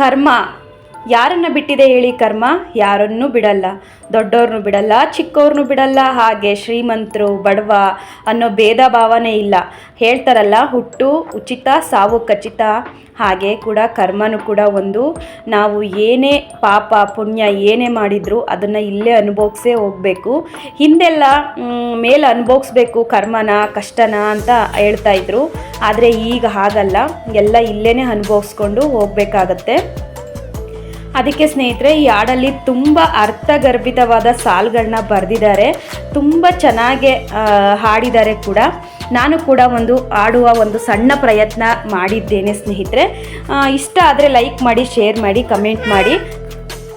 ಕರ್ಮ ಯಾರನ್ನು ಬಿಟ್ಟಿದೆ ಹೇಳಿ? ಕರ್ಮ ಯಾರನ್ನೂ ಬಿಡಲ್ಲ, ದೊಡ್ಡವ್ರನ್ನೂ ಬಿಡಲ್ಲ, ಚಿಕ್ಕವ್ರನ್ನೂ ಬಿಡಲ್ಲ. ಹಾಗೆ ಶ್ರೀಮಂತರು ಬಡವ ಅನ್ನೋ ಭೇದ ಭಾವನೆ ಇಲ್ಲ. ಹೇಳ್ತಾರಲ್ಲ, ಹುಟ್ಟು ಉಚಿತ ಸಾವು ಖಚಿತ. ಹಾಗೆ ಕೂಡ ಕರ್ಮನೂ ಕೂಡ ಒಂದು. ನಾವು ಏನೇ ಪಾಪ ಪುಣ್ಯ ಏನೇ ಮಾಡಿದರೂ ಅದನ್ನು ಇಲ್ಲೇ ಅನುಭವಿಸೇ ಹೋಗಬೇಕು. ಹಿಂದೆಲ್ಲ ಮೇಲೆ ಅನುಭವಿಸ್ಬೇಕು ಕರ್ಮನ ಕಷ್ಟನ ಅಂತ ಹೇಳ್ತಾಯಿದ್ರು. ಆದರೆ ಈಗ ಹಾಗಲ್ಲ, ಎಲ್ಲ ಇಲ್ಲೇ ಅನುಭವಿಸ್ಕೊಂಡು ಹೋಗಬೇಕಾಗತ್ತೆ. ಅದಕ್ಕೆ ಸ್ನೇಹಿತರೆ, ಈ ಹಾಡಲ್ಲಿ ತುಂಬ ಅರ್ಥಗರ್ಭಿತವಾದ ಸಾಲುಗಳನ್ನ ಬರೆದಿದ್ದಾರೆ. ತುಂಬ ಚೆನ್ನಾಗಿ ಹಾಡಿದ್ದಾರೆ ಕೂಡ. ನಾನು ಕೂಡ ಹಾಡುವ ಒಂದು ಸಣ್ಣ ಪ್ರಯತ್ನ ಮಾಡಿದ್ದೇನೆ ಸ್ನೇಹಿತರೆ. ಇಷ್ಟ ಆದರೆ ಲೈಕ್ ಮಾಡಿ, ಶೇರ್ ಮಾಡಿ, ಕಮೆಂಟ್ ಮಾಡಿ.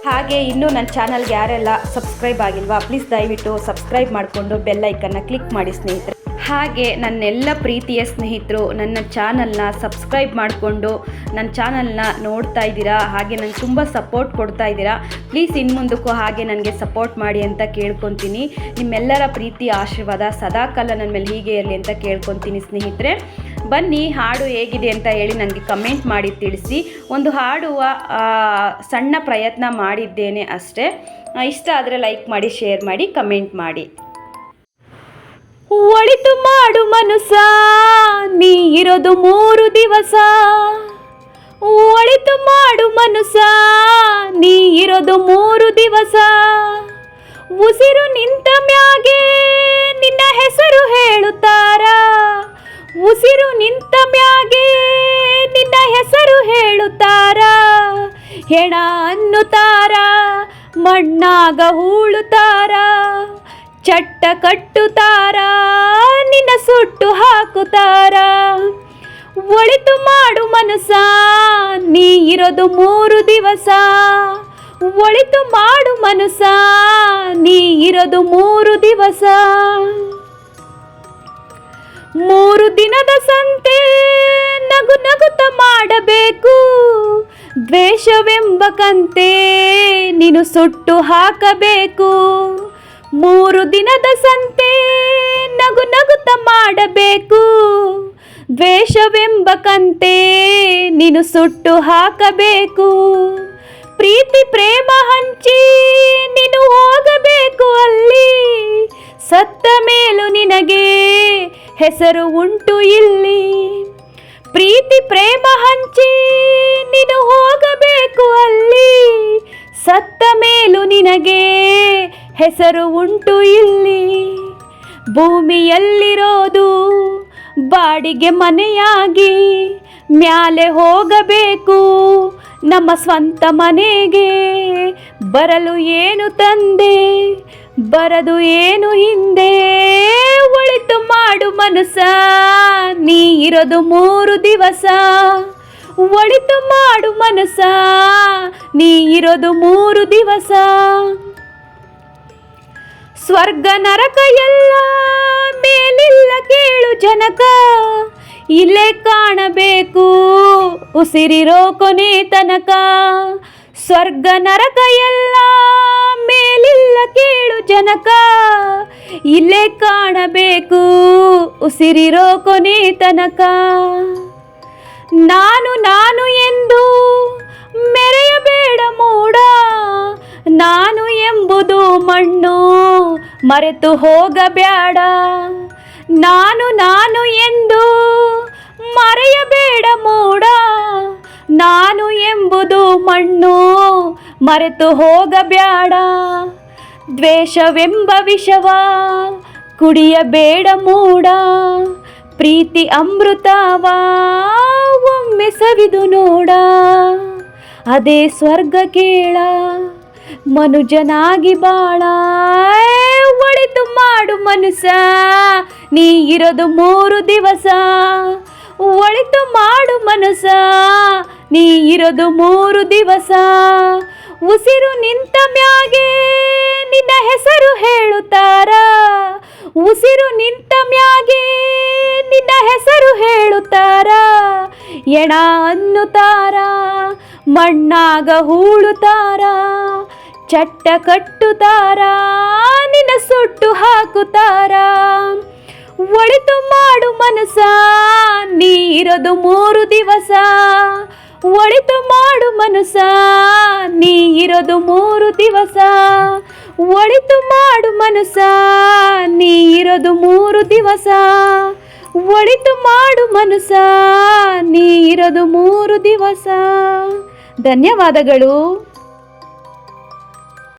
ಹಾಗೆ ಇನ್ನೂ ನನ್ನ ಚಾನಲ್ಗೆ ಯಾರೆಲ್ಲ ಸಬ್ಸ್ಕ್ರೈಬ್ ಆಗಿಲ್ವಾ, ಪ್ಲೀಸ್ ದಯವಿಟ್ಟು ಸಬ್ಸ್ಕ್ರೈಬ್ ಮಾಡಿಕೊಂಡು ಬೆಲ್ ಐಕನ್ನ ಕ್ಲಿಕ್ ಮಾಡಿ ಸ್ನೇಹಿತರೆ. ಹಾಗೆ ನನ್ನೆಲ್ಲ ಪ್ರೀತಿಯ ಸ್ನೇಹಿತರು ನನ್ನ ಚಾನಲ್ನ ಸಬ್ಸ್ಕ್ರೈಬ್ ಮಾಡಿಕೊಂಡು ನನ್ನ ಚಾನಲ್ನ ನೋಡ್ತಾ ಇದ್ದೀರಾ. ಹಾಗೆ ನನಗೆ ತುಂಬ ಸಪೋರ್ಟ್ ಕೊಡ್ತಾ ಇದ್ದೀರಾ. ಪ್ಲೀಸ್ ಇನ್ನು ಮುಂದಕ್ಕೂ ಹಾಗೆ ನನಗೆ ಸಪೋರ್ಟ್ ಮಾಡಿ ಅಂತ ಕೇಳ್ಕೊತೀನಿ. ನಿಮ್ಮೆಲ್ಲರ ಪ್ರೀತಿ ಆಶೀರ್ವಾದ ಸದಾಕಾಲ ನನ್ನ ಮೇಲೆ ಹೀಗೆ ಇರಲಿ ಅಂತ ಕೇಳ್ಕೊತೀನಿ ಸ್ನೇಹಿತರೆ. ಬನ್ನಿ, ಹಾಡು ಹೇಗಿದೆ ಅಂತ ಹೇಳಿ ನನಗೆ ಕಮೆಂಟ್ ಮಾಡಿ ತಿಳಿಸಿ. ಒಂದು ಹಾಡುವ ಸಣ್ಣ ಪ್ರಯತ್ನ ಮಾಡಿದ್ದೇನೆ ಅಷ್ಟೇ. ಇಷ್ಟ ಆದರೆ ಲೈಕ್ ಮಾಡಿ, ಶೇರ್ ಮಾಡಿ, ಕಮೆಂಟ್ ಮಾಡಿ. ಒಳಿತು ಮಾಡು ಮನುಸ, ನೀ ಇರೋದು 3 ದಿವಸ. ಒಳಿತು ಮಾಡು ಮನುಸ, ನೀ ಇರೋದು 3 ದಿವಸ. ಉಸಿರು ನಿಂತ ಮ್ಯಾಗೆ ನಿನ್ನ ಹೆಸರು ಹೇಳುತ್ತಾರ. ಉಸಿರು ನಿಂತ ಮ್ಯಾಗೆ ನಿನ್ನ ಹೆಸರು ಹೇಳುತ್ತಾರ. ಹೆಣ ಅನ್ನುತ್ತಾರ, ಮಣ್ಣಾಗ ಹೂಳುತ್ತಾರ. ಚಟ್ಟ ಕಟ್ಟುತ್ತಾರ, ನಿನ್ನ ಸುಟ್ಟು ಹಾಕುತ್ತಾರ. ಒಳಿತು ಮಾಡು ಮನುಸ, ನೀ ಇರೋದು 3 ದಿವಸ. ಒಳಿತು ಮಾಡು ಮನುಸ, ನೀ ಇರೋದು 3 ದಿವಸ. 3 ದಿನದ ಸಂತೆ ನಗು ನಗುತ್ತ ಮಾಡಬೇಕು. ದ್ವೇಷವೆಂಬ ಕಂತೆ ನೀನು ಸುಟ್ಟು ಹಾಕಬೇಕು. 3 ದಿನದ ಸಂತೆ ನಗು ನಗುತ್ತ ಮಾಡಬೇಕು. ದ್ವೇಷವೆಂಬ ಕಂತೆ ನೀನು ಸುಟ್ಟು ಹಾಕಬೇಕು. ಪ್ರೀತಿ ಪ್ರೇಮ ಹಂಚಿ ನೀನು ಹೋಗಬೇಕು ಅಲ್ಲಿ. ಸತ್ತ ಮೇಲೂ ನಿನಗೆ ಹೆಸರು ಉಂಟು ಇಲ್ಲಿ. ಪ್ರೀತಿ ಪ್ರೇಮ ಹಂಚಿ ನೀನು ಹೋಗಬೇಕು ಅಲ್ಲಿ. ಸತ್ತ ಮೇಲೂ ನಿನಗೆ ಹೆಸರು ಉಂಟು ಇಲ್ಲಿ. ಭೂಮಿಯಲ್ಲಿರೋದು ಬಾಡಿಗೆ ಮನೆಯಾಗಿ ಮ್ಯಾಲೆ ಹೋಗಬೇಕು ನಮ್ಮ ಸ್ವಂತ ಮನೆಗೆ. ಬರಲು ಏನು ತಂದೆ, ಬರದು ಏನು ಹಿಂದೆ. ಒಳಿತು ಮಾಡು ಮನುಸ, ನೀ ಇರೋದು 3 ದಿವಸ. ಒಳಿತು ಮಾಡು ಮನುಸ, ನೀ ಇರೋದು 3 ದಿವಸ. ಸ್ವರ್ಗ ನರಕ ಎಲ್ಲ ಮೇಲಿಲ್ಲ ಕೇಳು ಜನಕ. ಇಲ್ಲೇ ಕಾಣಬೇಕು ಉಸಿರಿರೋ ಕೊನೆ ತನಕ. ಸ್ವರ್ಗ ನರಕ ಎಲ್ಲ ಮೇಲಿಲ್ಲ ಕೇಳು ಜನಕ. ಇಲ್ಲೇ ಕಾಣಬೇಕು ಉಸಿರಿರೋ ಕೊನೆ ತನಕ. ನಾನು ನಾನು ಎಂದು ಮೆರೆಯಬೇಡ ಮೂಡ. ನಾನು ಎಂಬುದು ಮಣ್ಣು ಮರೆತು ಹೋಗಬೇಡ. ನಾನು ನಾನು ಎಂದು ಮರೆಯಬೇಡ ಮೂಡ. ನಾನು ಎಂಬುದು ಮಣ್ಣು ಮರೆತು ಹೋಗಬೇಡ. ದ್ವೇಷವೆಂಬ ವಿಷವ ಕುಡಿಯಬೇಡ ಮೂಡ. ಪ್ರೀತಿ ಅಮೃತವ ಒಮ್ಮೆ ಸವಿದು ನೋಡ. ಅದೇ ಸ್ವರ್ಗ ಕೇಳ ಮನುಜನಾಗಿ ಬಾಳ. ಒಳಿತು ಮಾಡು ಮನುಸ, ನೀ ಇರೋದು 3 ದಿವಸ. ಒಳಿತು ಮಾಡು ಮನುಸ, ನೀ ಇರೋದು 3 ದಿವಸ. ಉಸಿರು ನಿಂತ ಮ್ಯಾಗೆ ನಿನ್ನ ಹೆಸರು ಹೇಳುತ್ತಾರ. ಉಸಿರು ನಿಂತ ಮ್ಯಾಗೆ ನಿನ್ನ ಹೆಸರು ಹೇಳುತ್ತಾರ. ಎಣ ಅನ್ನುತ್ತಾರ, ಮಣ್ಣಾಗ ಹೂಳುತ್ತಾರ. ಚಟ್ಟ ಕಟ್ಟುತ್ತಾರ, ನಿನ್ನ ಸುಟ್ಟು ಹಾಕುತ್ತಾರ. ಒಳಿತು ಮಾಡು ಮನುಸ, ನೀ ಇರೋದು 3 ದಿವಸ. ಒಳಿತು ಮಾಡು ಮನುಸ, ಇರೋದು 3 ದಿವಸ. ಒಳಿತು ಮಾಡು ಮನಸ, ನೀ ಇರೋದು 3 ದಿವಸ. ಒಳಿತು ಮಾಡು ಮನಸ, ನೀ ಇರೋದು 3 ದಿವಸ. ಧನ್ಯವಾದಗಳು.